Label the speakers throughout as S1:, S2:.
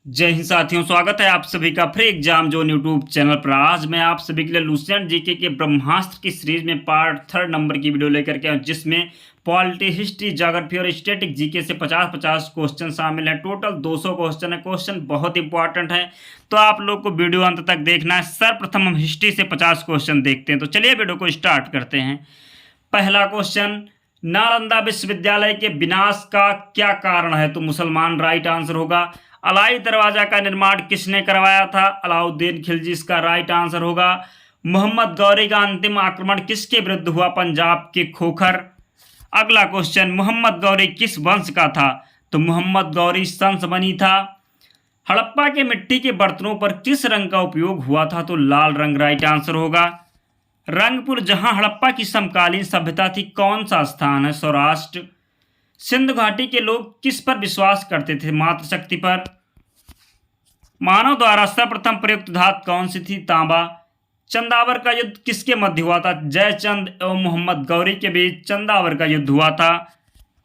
S1: जय हिंद साथियों, स्वागत है आप सभी का free exam zone YouTube channel पर। आज मैं आप सभी के लिए लुसेंट जीके के ब्रह्मास्त्र की सीरीज में पार्ट 3 नंबर की वीडियो लेकर के आया हूं, जिसमें पॉलिटी, हिस्ट्री, ज्योग्राफी और स्टैटिक जीके से 50-50 क्वेश्चन शामिल हैं। टोटल 200 क्वेश्चन है। क्वेश्चन बहुत इंपॉर्टेंट है, तो आप लोग को वीडियो अंत तक देखना है। सर्वप्रथम हम हिस्ट्री से 50 क्वेश्चन देखते हैं, तो चलिए वीडियो को स्टार्ट करते हैं। पहला क्वेश्चन, नालंदा विश्वविद्यालय के विनाश का क्या कारण है? तो मुसलमान राइट आंसर होगा। अलाई दरवाजा का निर्माण किसने करवाया था? अलाउद्दीन खिलजी इसका राइट आंसर होगा। मोहम्मद गौरी का अंतिम आक्रमण किसके विरुद्ध हुआ? पंजाब के खोखर। अगला क्वेश्चन, मोहम्मद गौरी किस वंश का था? तो मोहम्मद गौरी संसबनी था। हड़प्पा के मिट्टी के बर्तनों पर किस रंग का उपयोग हुआ था? तो लाल रंग राइट आंसर होगा। रंगपुर, जहां हड़प्पा की समकालीन सभ्यता थी, कौन सा स्थान है? सौराष्ट्र। सिंधु घाटी के लोग किस पर विश्वास करते थे? मातृशक्ति पर। मानव द्वारा सर्वप्रथम प्रयुक्त धातु कौन सी थी? तांबा। चंदावर का युद्ध किसके मध्य हुआ था? जयचंद एवं मोहम्मद गौरी के बीच चंदावर का युद्ध हुआ था।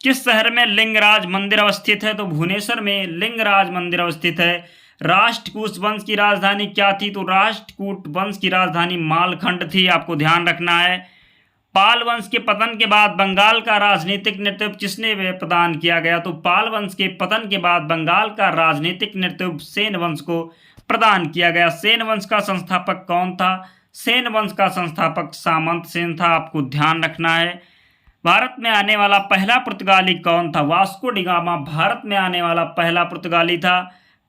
S1: किस शहर में लिंगराज मंदिर अवस्थित है? तो भुवनेश्वर में लिंगराज मंदिर अवस्थित है। राष्ट्रकूट वंश की राजधानी क्या थी? तो राष्ट्रकूट वंश की राजधानी मालखंड थी। आपको ध्यान रखना है। पाल वंश के पतन के बाद बंगाल का राजनीतिक नेतृत्व किसने प्रदान किया गया? तो पाल वंश के पतन के बाद बंगाल का राजनीतिक नेतृत्व सेन वंश को प्रदान किया गया। सेन वंश का संस्थापक कौन था? सेन वंश का संस्थापक सामंत सेन था। आपको ध्यान रखना है। भारत में आने वाला पहला पुर्तगाली कौन था? वास्को डी गामा भारत में आने वाला पहला पुर्तगाली था।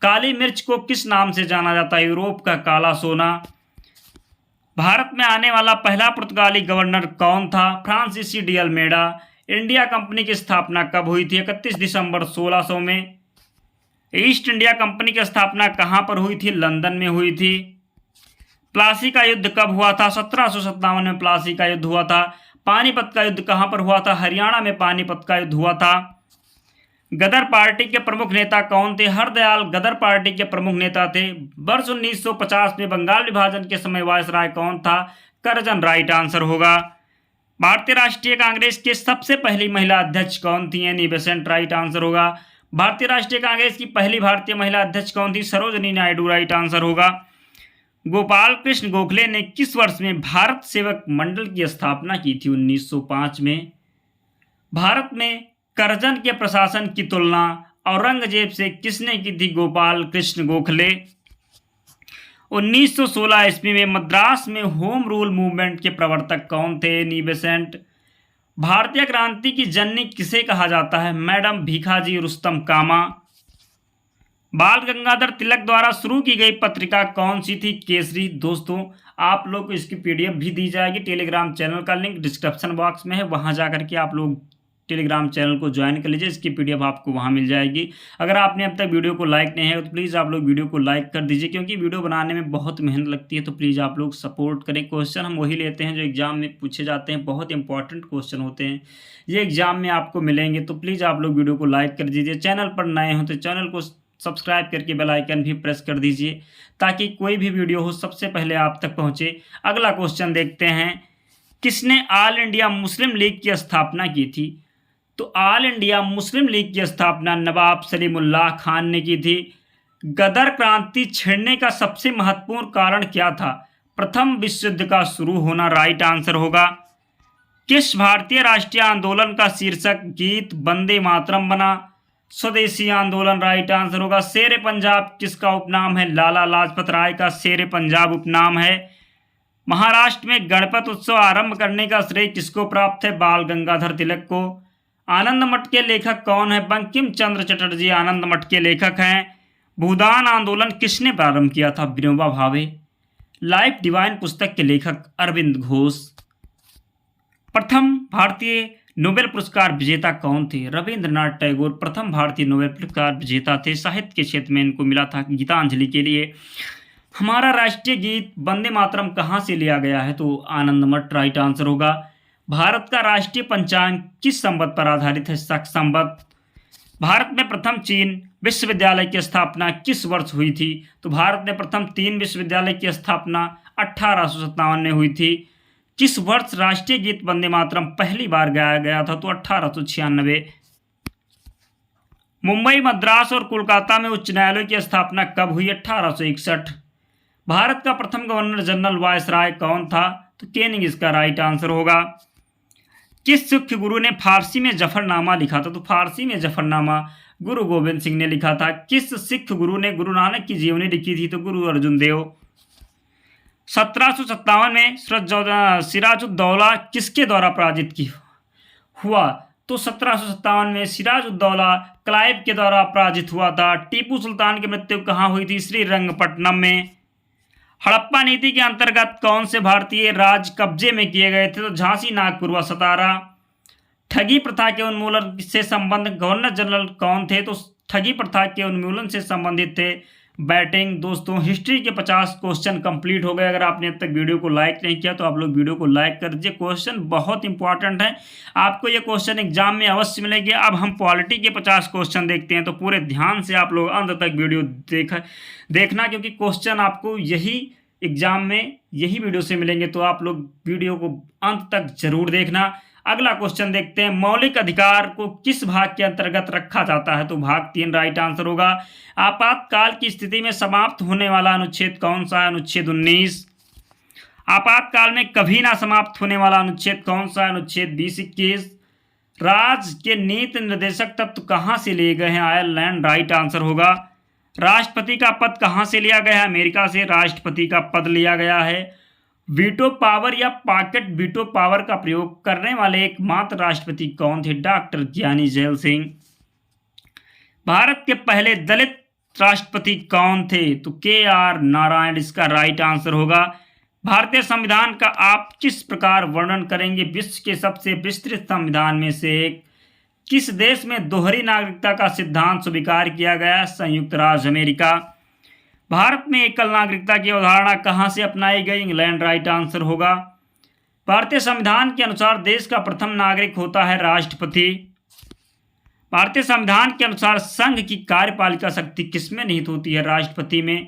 S1: काली मिर्च को किस नाम से जाना जाता है? यूरोप का काला सोना। भारत में आने वाला पहला पुर्तगाली गवर्नर कौन था? फ्रांसीसी डी अल्मेडा। इंडिया कंपनी की स्थापना कब हुई थी? 31 दिसंबर 1600 में। ईस्ट इंडिया कंपनी की स्थापना कहां पर हुई थी? लंदन में हुई थी। प्लासी का युद्ध कब हुआ था? 1757 में प्लासी का युद्ध हुआ था। पानीपत का युद्ध कहां पर हुआ था? हरियाणा में पानीपत का युद्ध हुआ था। गदर पार्टी के प्रमुख नेता कौन थे? हरदयाल गदर पार्टी के प्रमुख नेता थे। वर्ष 1950 में बंगाल विभाजन के समय वायसराय कौन था? करजन राइट आंसर होगा। भारतीय राष्ट्रीय कांग्रेस के सबसे पहली महिला अध्यक्ष कौन थी? एनी बेसेंट राइट आंसर होगा। भारतीय राष्ट्रीय कांग्रेस की पहली भारतीय महिला अध्यक्ष कौन थी? सरोजनी नायडू राइट आंसर होगा। गोपाल कृष्ण गोखले ने किस वर्ष में भारत सेवक मंडल की स्थापना की थी? 1905 में। भारत में करजन के प्रशासन की तुलना औरंगजेब से किसने की थी? गोपाल कृष्ण गोखले। 1916 ईस्वी में मद्रास में होम रूल मूवमेंट के प्रवर्तक कौन थे? Annie Besant. भारतीय क्रांति की जननी किसे कहा जाता है? मैडम भीखाजी रुस्तम कामा। बाल गंगाधर तिलक द्वारा शुरू की गई पत्रिका कौन सी थी? केसरी। दोस्तों, आप लोग को इसकी पीडीएफ भी दी जाएगी। टेलीग्राम चैनल का लिंक डिस्क्रिप्शन बॉक्स में है, वहां जाकर के आप लोग टेलीग्राम चैनल को ज्वाइन कर लीजिए। इसकी पीडीएफ आपको वहां मिल जाएगी। अगर आपने अब तक वीडियो को लाइक नहीं है तो प्लीज़ आप लोग वीडियो को लाइक कर दीजिए, क्योंकि वीडियो बनाने में बहुत मेहनत लगती है। तो प्लीज़ आप लोग सपोर्ट करें। क्वेश्चन हम वही लेते हैं जो एग्जाम में पूछे जाते हैं, बहुत इंपॉर्टेंट क्वेश्चन होते हैं, ये एग्जाम में आपको मिलेंगे। तो प्लीज़ आप लोग वीडियो को लाइक कर दीजिए। चैनल पर नए हो तो चैनल को सब्सक्राइब करके बेल आइकन भी प्रेस कर दीजिए, ताकि कोई भी वीडियो हो सबसे पहले आप तक पहुंचे। अगला क्वेश्चन देखते हैं, किसने ऑल इंडिया मुस्लिम लीग की स्थापना की थी? तो ऑल इंडिया मुस्लिम लीग की स्थापना नवाब सलीमुल्लाह खान ने की थी। गदर क्रांति छिड़ने का सबसे महत्वपूर्ण कारण क्या था? प्रथम विश्व युद्ध का शुरू होना राइट आंसर होगा। किस भारतीय राष्ट्रीय आंदोलन का शीर्षक गीत वंदे मातरम बना? स्वदेशी आंदोलन राइट आंसर होगा। शेर पंजाब किसका उपनाम है? लाला लाजपत राय का शेर पंजाब उपनाम है। महाराष्ट्र में गणपत उत्सव आरंभ करने का श्रेय किसको प्राप्त है? बाल गंगाधर तिलक को। आनंद मठ के लेखक कौन है? बंकिम चंद्र चटर्जी आनंद मठ के लेखक हैं। भूदान आंदोलन किसने प्रारंभ किया था? विनोबा भावे। लाइफ डिवाइन पुस्तक के लेखक अरविंद घोष। प्रथम भारतीय नोबेल पुरस्कार विजेता कौन थे? रविंद्रनाथ टैगोर प्रथम भारतीय नोबेल पुरस्कार विजेता थे। साहित्य के क्षेत्र में इनको मिला था गीतांजलि के लिए। हमारा राष्ट्रीय गीत वंदे मातरम कहाँ से लिया गया है? तो आनंद मठ राइट आंसर होगा। भारत का राष्ट्रीय पंचांग किस संवत पर आधारित है? शक संवत। भारत में प्रथम चीन विश्वविद्यालय की स्थापना किस वर्ष हुई थी? तो भारत में प्रथम 3 विश्वविद्यालय की स्थापना 1857 में हुई थी। किस वर्ष राष्ट्रीय गीत वंदे मातरम पहली बार गाया गया था? तो 1896। मुंबई, मद्रास और कोलकाता में उच्च न्यायालयों की स्थापना कब हुई? 1861। भारत का प्रथम गवर्नर जनरल वायसराय कौन था? तो केनिंग इसका राइट आंसर होगा। किस सिख गुरु ने फारसी में जफरनामा लिखा था? तो फारसी में जफरनामा गुरु गोविंद सिंह ने लिखा था। किस सिख गुरु ने गुरु नानक की जीवनी लिखी थी? तो गुरु अर्जुन देव। 1757 में सिराजुद्दौला किसके द्वारा पराजित हुआ? तो 1757 में सिराजुद्दौला क्लाइव के द्वारा पराजित हुआ था। टीपू सुल्तान की मृत्यु कहाँ हुई थी? श्रीरंगपट्टनम में। हड़प्पा नीति के अंतर्गत कौन से भारतीय राज कब्जे में किए गए थे? तो झांसी, नागपुर व सतारा। ठगी प्रथा के उन्मूलन से संबंधित गवर्नर जनरल कौन थे? तो ठगी प्रथा के उन्मूलन से संबंधित थे बैटिंग। दोस्तों, हिस्ट्री के 50 क्वेश्चन कंप्लीट हो गए। अगर आपने अब तक वीडियो को लाइक नहीं किया तो आप लोग वीडियो को लाइक कर दीजिए। क्वेश्चन बहुत इंपॉर्टेंट है, आपको ये क्वेश्चन एग्जाम में अवश्य मिलेंगे। अब हम पॉलिटी के 50 क्वेश्चन देखते हैं, तो पूरे ध्यान से आप लोग अंत तक वीडियो देखना, क्योंकि क्वेश्चन आपको यही एग्जाम में यही वीडियो से मिलेंगे, तो आप लोग वीडियो को अंत तक जरूर देखना। अगला क्वेश्चन देखते हैं, मौलिक अधिकार को किस भाग के अंतर्गत रखा जाता है? तो भाग 3 राइट आंसर होगा। आपातकाल की स्थिति में समाप्त होने वाला अनुच्छेद कौन सा है? अनुच्छेद 19। आपातकाल में कभी ना समाप्त होने वाला अनुच्छेद कौन सा है? अनुच्छेद 20-21। राज्य के नीति निर्देशक तत्व कहाँ से लिए गए हैं? आयरलैंड राइट आंसर होगा। राष्ट्रपति का पद कहाँ से लिया गया है? अमेरिका से राष्ट्रपति का पद लिया गया है। वीटो पावर या पॉकेट वीटो पावर का प्रयोग करने वाले एकमात्र राष्ट्रपति कौन थे? डॉक्टर ज्ञानी जैल सिंह। भारत के पहले दलित राष्ट्रपति कौन थे? तो KR नारायण इसका राइट आंसर होगा। भारतीय संविधान का आप किस प्रकार वर्णन करेंगे? विश्व के सबसे विस्तृत संविधान में से एक। किस देश में दोहरी नागरिकता का सिद्धांत स्वीकार किया गया? संयुक्त राज्य अमेरिका। भारत में एकल नागरिकता की अवधारणा कहाँ से अपनाई गई? इंग्लैंड राइट आंसर होगा। भारतीय संविधान के अनुसार देश का प्रथम नागरिक होता है राष्ट्रपति। भारतीय संविधान के अनुसार संघ की कार्यपालिका शक्ति किसमें निहित होती है? राष्ट्रपति में।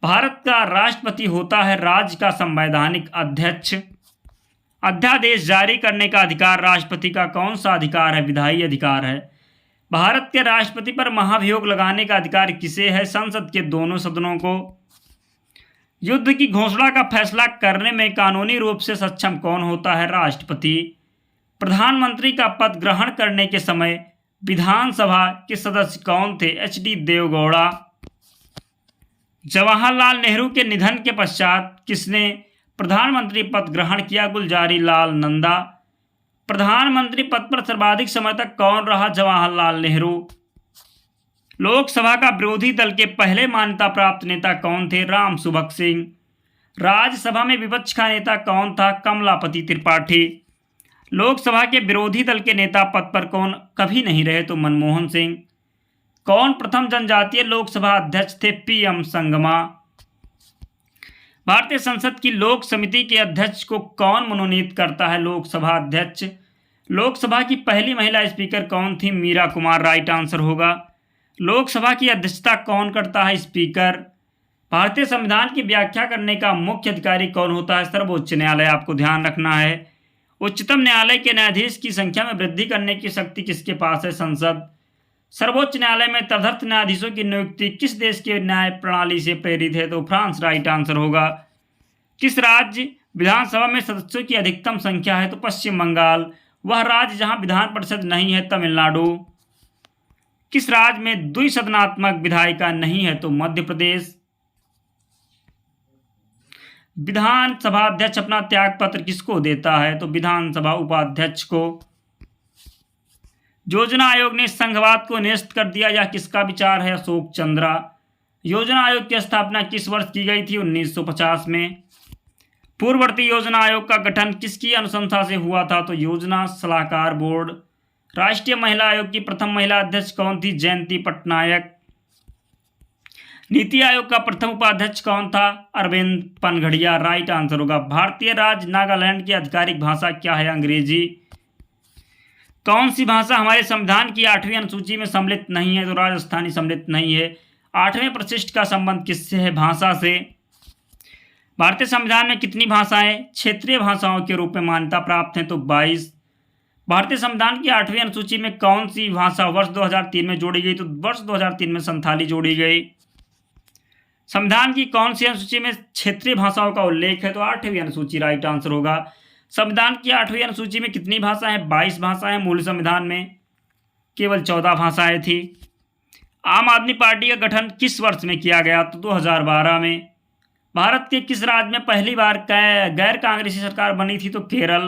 S1: भारत का राष्ट्रपति होता है राज्य का संवैधानिक अध्यक्ष। अध्यादेश जारी करने का अधिकार राष्ट्रपति का कौन सा अधिकार है? विधायी अधिकार है। भारत के राष्ट्रपति पर महाभियोग लगाने का अधिकार किसे है? संसद के दोनों सदनों को। युद्ध की घोषणा का फैसला करने में कानूनी रूप से सक्षम कौन होता है? राष्ट्रपति। प्रधानमंत्री का पद ग्रहण करने के समय विधानसभा के सदस्य कौन थे? HD देवगौड़ा। जवाहरलाल नेहरू के निधन के पश्चात किसने प्रधानमंत्री पद ग्रहण किया? गुलजारी लाल नंदा। प्रधानमंत्री पद पर सर्वाधिक समय तक कौन रहा? जवाहरलाल नेहरू। लोकसभा का विरोधी दल के पहले मान्यता प्राप्त नेता कौन थे? राम सुभग सिंह। राज्यसभा में विपक्ष का नेता कौन था? कमलापति त्रिपाठी। लोकसभा के विरोधी दल के नेता पद पर कौन कभी नहीं रहे? तो मनमोहन सिंह। कौन प्रथम जनजातीय लोकसभा अध्यक्ष थे? PM संगमा। भारतीय संसद की लोक समिति के अध्यक्ष को कौन मनोनीत करता है? लोकसभा अध्यक्ष। लोकसभा की पहली महिला स्पीकर कौन थी? मीरा कुमार राइट आंसर होगा। लोकसभा की अध्यक्षता कौन करता है? स्पीकर। भारतीय संविधान की व्याख्या करने का मुख्य अधिकारी कौन होता है? सर्वोच्च न्यायालय। आपको ध्यान रखना है। उच्चतम न्यायालय के न्यायाधीश की संख्या में वृद्धि करने की शक्ति किसके पास है? संसद। सर्वोच्च न्यायालय में तदर्थ न्यायाधीशों की नियुक्ति किस देश के न्याय प्रणाली से प्रेरित है? तो फ्रांस राइट आंसर होगा। किस राज्य विधानसभा में सदस्यों की अधिकतम संख्या है? तो पश्चिम बंगाल। वह राज्य जहां विधान परिषद नहीं है? तमिलनाडु। किस राज्य में द्विसदनात्मक विधायिका नहीं है? तो मध्य प्रदेश। विधानसभा अध्यक्ष अपना त्याग पत्र किसको देता है? तो विधानसभा उपाध्यक्ष को। योजना आयोग ने संघवाद को निरस्त कर दिया, यह किसका विचार है? अशोक चंद्रा। योजना आयोग की स्थापना किस वर्ष की गई थी? 1950 में। पूर्ववर्ती योजना आयोग का गठन किसकी अनुशंसा से हुआ था? तो योजना सलाहकार बोर्ड। राष्ट्रीय महिला आयोग की प्रथम महिला अध्यक्ष कौन थी? जयंती पटनायक। नीति आयोग का प्रथम उपाध्यक्ष कौन था? अरविंद पनघड़िया राइट आंसर होगा। भारतीय राज्य नागालैंड की आधिकारिक भाषा क्या है? अंग्रेजी। कौन सी भाषा हमारे संविधान की 8वीं अनुसूची में सम्मिलित नहीं है? तो राजस्थानी सम्मिलित नहीं है। 8वें परिशिष्ट का संबंध किससे है? भाषा से। भारतीय संविधान में कितनी भाषाएं क्षेत्रीय भाषाओं के रूप में मान्यता प्राप्त हैं? तो 22। भारतीय संविधान की 8वीं अनुसूची में कौन सी भाषा वर्ष 2003 में जोड़ी गई? तो वर्ष 2003 में संथाली जोड़ी गई। संविधान की कौन सी अनुसूची में क्षेत्रीय भाषाओं का उल्लेख है? तो 8वीं अनुसूची राइट आंसर होगा। संविधान की 8वीं अनुसूची में कितनी भाषाएं? 22 भाषाएं। मूल संविधान में केवल 14 भाषाएं थी। आम आदमी पार्टी का गठन किस वर्ष में किया गया? तो 2012 में। भारत के किस राज्य में पहली बार गैर कांग्रेसी सरकार बनी थी? तो केरल।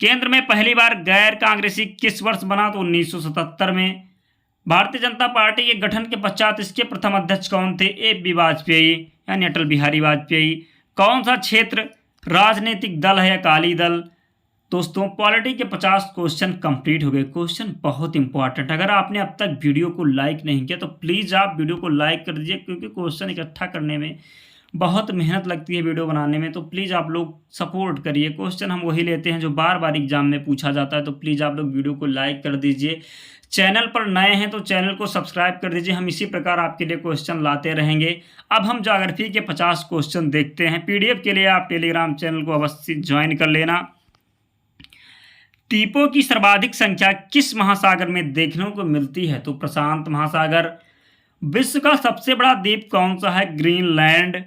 S1: केंद्र में पहली बार गैर कांग्रेसी किस वर्ष बना? तो 1977 में। भारतीय जनता पार्टी के गठन के पश्चात इसके प्रथम अध्यक्ष कौन थे? A.B. वाजपेयी यानी अटल बिहारी वाजपेयी। कौन सा क्षेत्र राजनीतिक दल है या अकाली दल? दोस्तों पॉलिटी के 50 क्वेश्चन कंप्लीट हो गए। क्वेश्चन बहुत इंपॉर्टेंट। अगर आपने अब तक वीडियो को लाइक नहीं किया तो प्लीज़ आप वीडियो को लाइक कर दीजिए, क्योंकि क्वेश्चन इकट्ठा करने में बहुत मेहनत लगती है वीडियो बनाने में। तो प्लीज़ आप लोग सपोर्ट करिए। क्वेश्चन हम वही लेते हैं जो बार बार एग्जाम में पूछा जाता है। तो प्लीज़ आप लोग वीडियो को लाइक कर दीजिए। चैनल पर नए हैं तो चैनल को सब्सक्राइब कर दीजिए। हम इसी प्रकार आपके लिए क्वेश्चन लाते रहेंगे। अब हम ज्योग्राफी के 50 क्वेश्चन देखते हैं। PDF के लिए आप टेलीग्राम चैनल को अवश्य ज्वाइन कर लेना। द्वीपों की सर्वाधिक संख्या किस महासागर में देखने को मिलती है? तो प्रशांत महासागर। विश्व का सबसे बड़ा द्वीप कौन सा है? ग्रीनलैंड।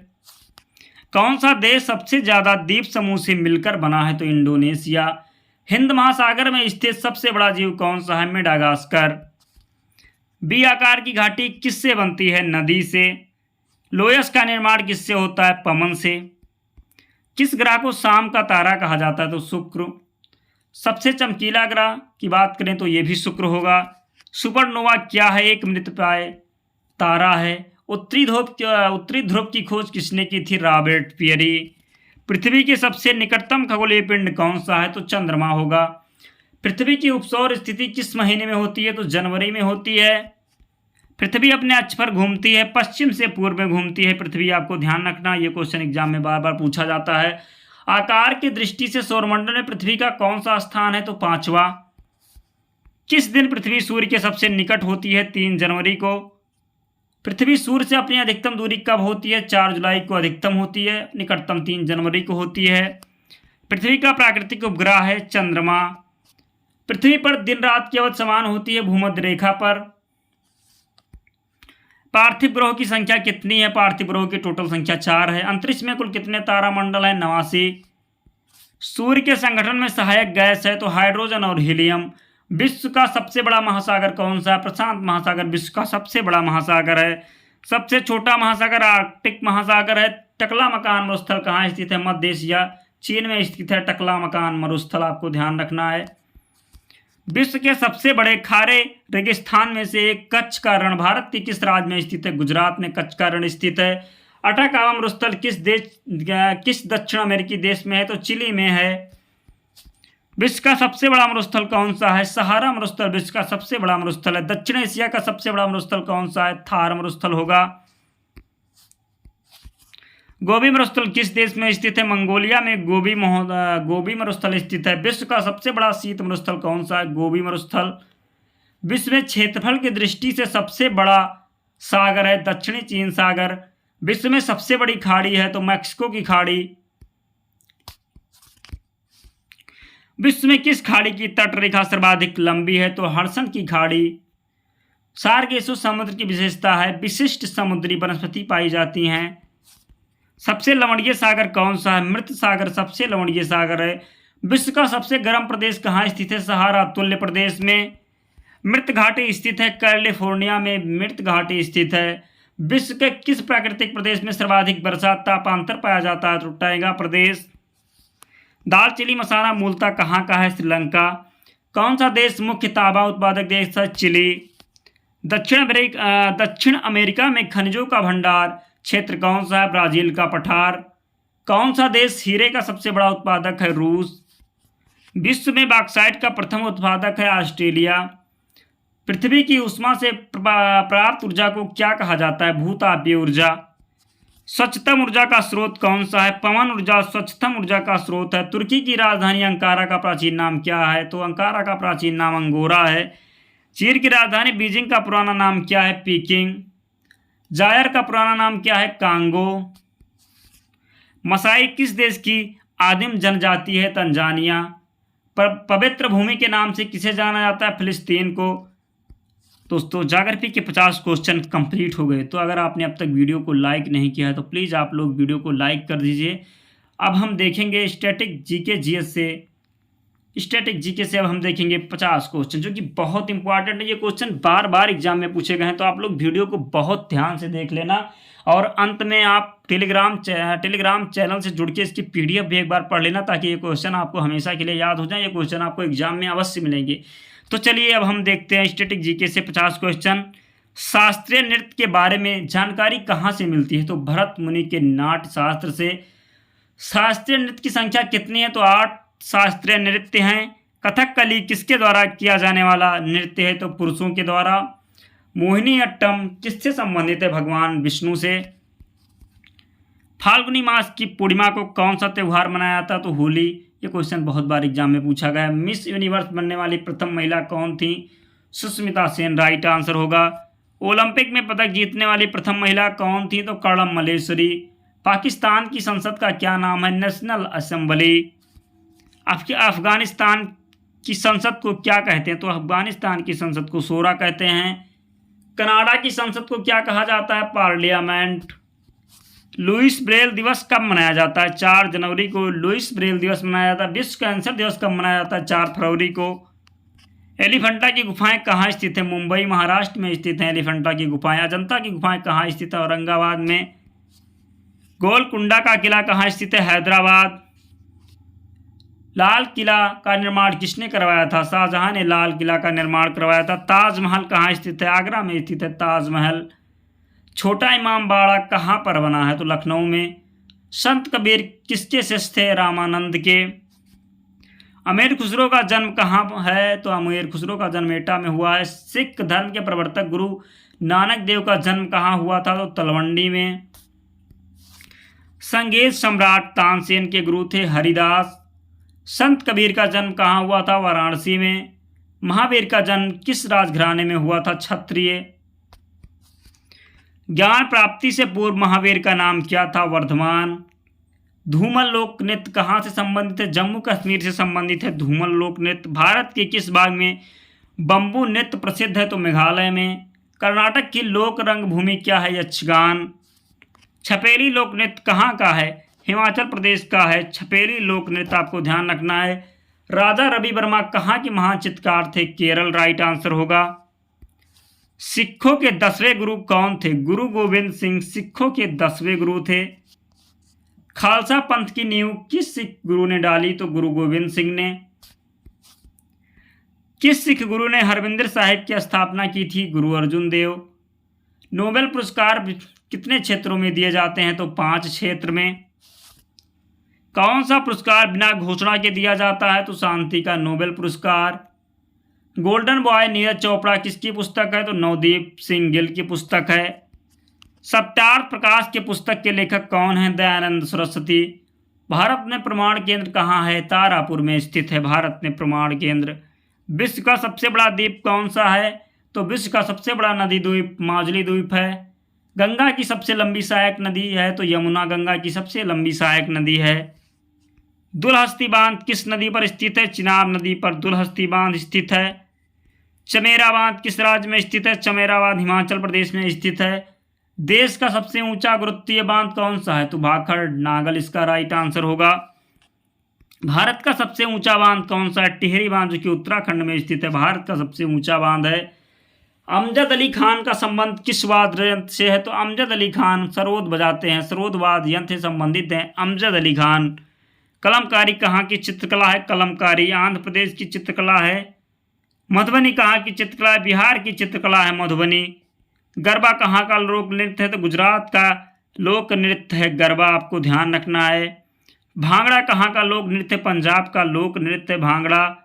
S1: कौन सा देश सबसे ज्यादा द्वीप समूह से मिलकर बना है? तो इंडोनेशिया। हिंद महासागर में स्थित सबसे बड़ा जीव कौन सा है? मेडागास्कर। बी आकार की घाटी किससे बनती है? नदी से। लोयस का निर्माण किससे होता है? पवन से। किस ग्रह को शाम का तारा कहा जाता है? तो शुक्र। सबसे चमकीला ग्रह की बात करें तो यह भी शुक्र होगा। सुपरनोवा क्या है? एक मृतप्राय तारा है। उत्तरी ध्रुव की खोज किसने की थी? Robert Peary. पृथ्वी के सबसे निकटतम खगोलीय पिंड कौन सा है? तो चंद्रमा होगा। पृथ्वी की उपसौर स्थिति किस महीने में होती है? तो जनवरी में होती है। पृथ्वी अपने अक्ष पर घूमती है, पश्चिम से पूर्व में घूमती है पृथ्वी। आपको ध्यान रखना, ये क्वेश्चन एग्जाम में बार बार पूछा जाता है। आकार की दृष्टि से सौरमंडल में पृथ्वी का कौन सा स्थान है? तो 5वां। किस दिन पृथ्वी सूर्य के सबसे निकट होती है? 3 जनवरी को। पृथ्वी सूर्य से अपनी अधिकतम दूरी कब होती है? 4 जुलाई को अधिकतम होती है, निकटतम 3 जनवरी को होती है। पृथ्वी का प्राकृतिक उपग्रह है चंद्रमा। पृथ्वी पर दिन रात की अवधि समान होती है भूमध्य रेखा पर। पार्थिव ग्रहों की संख्या कितनी है? पार्थिव ग्रहों की टोटल संख्या 4 है। अंतरिक्ष में कुल कितने तारामंडल है? 89। सूर्य के संगठन में सहायक गैस है तो हाइड्रोजन और हीलियम। विश्व का सबसे बड़ा महासागर कौन सा है? प्रशांत महासागर विश्व का सबसे बड़ा महासागर है। सबसे छोटा महासागर आर्कटिक महासागर है। टकलामकान मरुस्थल कहाँ स्थित है? मध्य एशिया चीन में स्थित है टकलामकान मरुस्थल। आपको ध्यान रखना है। विश्व के सबसे बड़े खारे रेगिस्तान में से एक कच्छ का रण भारत के किस राज्य में स्थित है? गुजरात में कच्छ का रण स्थित है। अटाकामा मरुस्थल किस दक्षिण अमेरिकी देश में है? तो चिली में है। विश्व का सबसे बड़ा मरुस्थल कौन सा है? सहारा मरुस्थल विश्व का सबसे बड़ा मरुस्थल है। दक्षिण एशिया का सबसे बड़ा मरुस्थल कौन सा है? थार मरुस्थल होगा। गोबी मरुस्थल किस देश में स्थित है? मंगोलिया में गोबी मरुस्थल स्थित है। विश्व का सबसे बड़ा शीत मरुस्थल कौन सा है? गोबी मरुस्थल। विश्व में क्षेत्रफल की दृष्टि से सबसे बड़ा सागर है दक्षिणी चीन सागर। विश्व में सबसे बड़ी खाड़ी है तो मैक्सिको की खाड़ी। विश्व में किस खाड़ी की तट रेखा सर्वाधिक लंबी है? तो हडसन की खाड़ी। सार्गेसो समुद्र की विशेषता है विशिष्ट समुद्री वनस्पति पाई जाती हैं। सबसे लवणीय सागर कौन सा है? मृत सागर सबसे लवणीय सागर है। विश्व का सबसे गर्म प्रदेश कहाँ स्थित है? सहारा तुल्य प्रदेश में। मृत घाटी स्थित है कैलिफोर्निया में। मृत घाटी स्थित है। विश्व के किस प्राकृतिक प्रदेश में सर्वाधिक वर्षा तापांतर पाया जाता है? तो टैंगा प्रदेश। दालचीनी मसाला मूलतः कहाँ का है? श्रीलंका। कौन सा देश मुख्य तांबा उत्पादक देश है? चिली। दक्षिण अमेरिका में खनिजों का भंडार क्षेत्र कौन सा है? ब्राजील का पठार। कौन सा देश हीरे का सबसे बड़ा उत्पादक है? रूस। विश्व में बॉक्साइट का प्रथम उत्पादक है? ऑस्ट्रेलिया। पृथ्वी की उष्मा से प्राप्त ऊर्जा को क्या कहा जाता है? भूतापीय ऊर्जा। स्वच्छतम ऊर्जा का स्रोत कौन सा है? पवन ऊर्जा स्वच्छतम ऊर्जा का स्रोत है। तुर्की की राजधानी अंकारा का प्राचीन नाम क्या है? तो अंकारा का प्राचीन नाम अंगोरा है। चीन की राजधानी बीजिंग का पुराना नाम क्या है? पीकिंग। जायर का पुराना नाम क्या है? कांगो। मसाई किस देश की आदिम जनजाति है? तंजानिया। पवित्र भूमि के नाम से किसे जाना जाता है? फिलिस्तीन को। दोस्तों ज्योग्राफी के 50 क्वेश्चन कंप्लीट हो गए। तो अगर आपने अब तक वीडियो को लाइक नहीं किया है तो प्लीज़ आप लोग वीडियो को लाइक कर दीजिए। अब हम देखेंगे स्टैटिक जीके जीएस से। स्टैटिक जीके से अब हम देखेंगे 50 क्वेश्चन, जो कि बहुत इंपॉर्टेंट है। ये क्वेश्चन बार बार एग्जाम में पूछे गए हैं, तो आप लोग वीडियो को बहुत ध्यान से देख लेना। और अंत में आप टेलीग्राम चैनल से जुड़ के इसकी PDF भी एक बार पढ़ लेना, ताकि ये क्वेश्चन आपको हमेशा के लिए याद हो जाए। ये क्वेश्चन आपको एग्जाम में अवश्य मिलेंगे। तो चलिए अब हम देखते हैं स्टैटिक जीके से 50 क्वेश्चन। शास्त्रीय नृत्य के बारे में जानकारी कहाँ से मिलती है? तो भरत मुनि के नाट्य शास्त्र से। शास्त्रीय नृत्य की संख्या कितनी है? तो 8 शास्त्रीय नृत्य हैं। कथकली किसके द्वारा किया जाने वाला नृत्य है? तो पुरुषों के द्वारा। मोहिनी अट्टम किससे संबंधित है? भगवान विष्णु से। फाल्गुनी मास की पूर्णिमा को कौन सा त्यौहार मनाया जाता है? तो होली। ये क्वेश्चन बहुत बार एग्जाम में पूछा गया है। मिस यूनिवर्स बनने वाली प्रथम महिला कौन थी? सुष्मिता सेन राइट आंसर होगा। ओलंपिक में पदक जीतने वाली प्रथम महिला कौन थी? तो कर्णम मल्लेश्वरी। पाकिस्तान की संसद का क्या नाम है? National assembly. अफगानिस्तान की संसद को क्या कहते हैं? तो अफगानिस्तान की संसद को शोरा कहते हैं। कनाडा की संसद को क्या कहा जाता है? पार्लियामेंट। लुईस ब्रेल दिवस कब मनाया जाता है? 4 जनवरी को लुईस ब्रेल दिवस मनाया जाता है। विश्व कैंसर दिवस कब मनाया जाता है? 4 फरवरी को। एलिफेंटा की गुफाएं कहाँ स्थित है? मुंबई महाराष्ट्र में स्थित है एलिफेंटा की गुफाएं। अजंता की गुफाएं कहाँ स्थित है? औरंगाबाद में। गोलकुंडा का किला कहाँ स्थित है? हैदराबाद। लाल किला का निर्माण किसने करवाया था? शाहजहां ने लाल किला का निर्माण करवाया था। ताजमहल कहाँ स्थित है? आगरा में स्थित है ताजमहल। छोटा इमाम बाड़ा कहाँ पर बना है? तो लखनऊ में। संत कबीर किसके शिष्य थे? रामानंद के। अमीर खुसरो का जन्म कहाँ है? तो अमीर खुसरो का जन्म एटा में हुआ है। सिख धर्म के प्रवर्तक गुरु नानक देव का जन्म कहाँ हुआ था? तो तलवंडी में। संगीत सम्राट तानसेन के गुरु थे हरिदास। संत कबीर का जन्म कहाँ हुआ था? वाराणसी में। महावीर का जन्म किस राजघराने में हुआ था? क्षत्रिय। ज्ञान प्राप्ति से पूर्व महावीर का नाम क्या था? वर्धमान। धूमल लोक नृत्य कहाँ से संबंधित है? जम्मू कश्मीर से संबंधित है धूमल लोक नृत्य। भारत के किस भाग में बम्बू नृत्य प्रसिद्ध है? तो मेघालय में। कर्नाटक की लोक रंग भूमि क्या है? यक्षगान। छपेली लोक नृत्य कहाँ का है? हिमाचल प्रदेश का है छपेली लोक नृत्य, आपको ध्यान रखना है। राजा रवि वर्मा कहाँ के महान चित्रकार थे? केरल राइट आंसर होगा। सिखों के 10वें गुरु कौन थे? गुरु गोविंद सिंह सिखों के 10वें गुरु थे। खालसा पंथ की नींव किस सिख गुरु ने डाली? तो गुरु गोविंद सिंह ने। किस सिख गुरु ने हरमिंदर साहिब की स्थापना की थी? गुरु अर्जुन देव। नोबेल पुरस्कार कितने क्षेत्रों में दिए जाते हैं? तो 5 क्षेत्र में। कौन सा पुरस्कार बिना घोषणा के दिया जाता है? तो शांति का नोबेल पुरस्कार। गोल्डन बॉय नीरज चोपड़ा किसकी पुस्तक है? तो नवदीप सिंह गिल की पुस्तक है। सत्यार्थ प्रकाश के पुस्तक के लेखक कौन हैं? दयानंद सरस्वती। भारत में प्रमाण केंद्र कहाँ है? तारापुर में स्थित है भारत में प्रमाण केंद्र। विश्व का सबसे बड़ा द्वीप कौन सा है? तो विश्व का सबसे बड़ा नदी द्वीप माजुली द्वीप है। गंगा की सबसे लंबी सहायक नदी है? तो यमुना गंगा की सबसे लंबी सहायक नदी है। दुलहस्ती बांध किस नदी पर स्थित है? चिनाब नदी पर दुलहस्ती बांध स्थित है। चमेरा बांध किस राज्य में स्थित है? चमेरा बांध हिमाचल प्रदेश में स्थित है। देश का सबसे ऊंचा गुरुत्वीय बांध कौन सा है? तो भाखड़ नागल इसका राइट आंसर होगा। भारत का सबसे ऊंचा बांध कौन सा है? टिहरी बांध, जो कि उत्तराखंड में स्थित है, भारत का सबसे ऊंचा बांध है। अमजद अली खान का संबंध किस वाद्य यंत्र से है? तो अमजद अली खान सरोद बजाते हैं, सरोद वाद्य यंत्र से संबंधित हैं अमजद अली खान। कलमकारी कहाँ की चित्रकला है? कलमकारी आंध्र प्रदेश की चित्रकला है। मधुबनी कहाँ की चित्रकला है? बिहार की चित्रकला है मधुबनी। गरबा कहाँ का लोक नृत्य है? तो गुजरात का लोक नृत्य है गरबा, आपको ध्यान रखना है। भांगड़ा कहाँ का लोक नृत्य? पंजाब का लोक नृत्य भांगड़ा।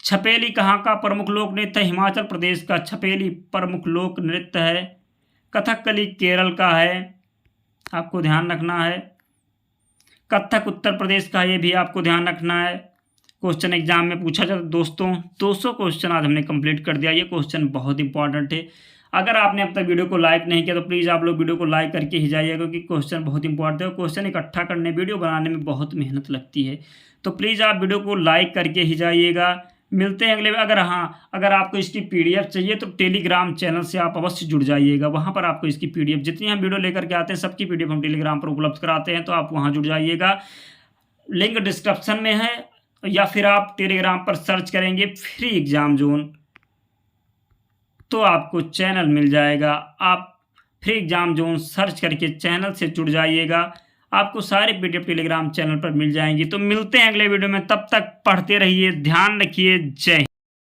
S1: छपेली कहाँ का प्रमुख लोक नृत्य है? हिमाचल प्रदेश का छपेली प्रमुख लोक नृत्य है। कथकली केरल का है, आपको ध्यान रखना है। कथक उत्तर प्रदेश का, ये भी आपको ध्यान रखना है। क्वेश्चन एग्जाम में पूछा जाता है दोस्तों। 200 क्वेश्चन आज हमने कंप्लीट कर दिया। ये क्वेश्चन बहुत इंपॉर्टेंट है। अगर आपने अब तक वीडियो को लाइक नहीं किया तो प्लीज़ आप लोग वीडियो को लाइक करके ही जाइए, क्योंकि क्वेश्चन बहुत इंपॉर्टेंट है। क्वेश्चन इकट्ठा करने वीडियो बनाने में बहुत मेहनत लगती है। तो प्लीज़ आप वीडियो को लाइक करके ही जाइएगा। मिलते हैं अगले। अगर आपको इसकी पीडीएफ चाहिए तो टेलीग्राम चैनल से आप अवश्य जुड़ जाइएगा। वहाँ पर आपको इसकी पीडीएफ, जितनी हम वीडियो लेकर के आते हैं सबकी पीडीएफ हम टेलीग्राम पर उपलब्ध कराते हैं, तो आप वहाँ जुड़ जाइएगा। लिंक डिस्क्रिप्शन में है, या फिर आप टेलीग्राम पर सर्च करेंगे फ्री एग्जाम जोन तो आपको चैनल मिल जाएगा। आप फ्री एग्जाम जोन सर्च करके चैनल से जुड़ जाइएगा, आपको सारे पीडीएफ टेलीग्राम चैनल पर मिल जाएंगी। तो मिलते हैं अगले वीडियो में, तब तक पढ़ते रहिए, ध्यान रखिए। जय हिंद।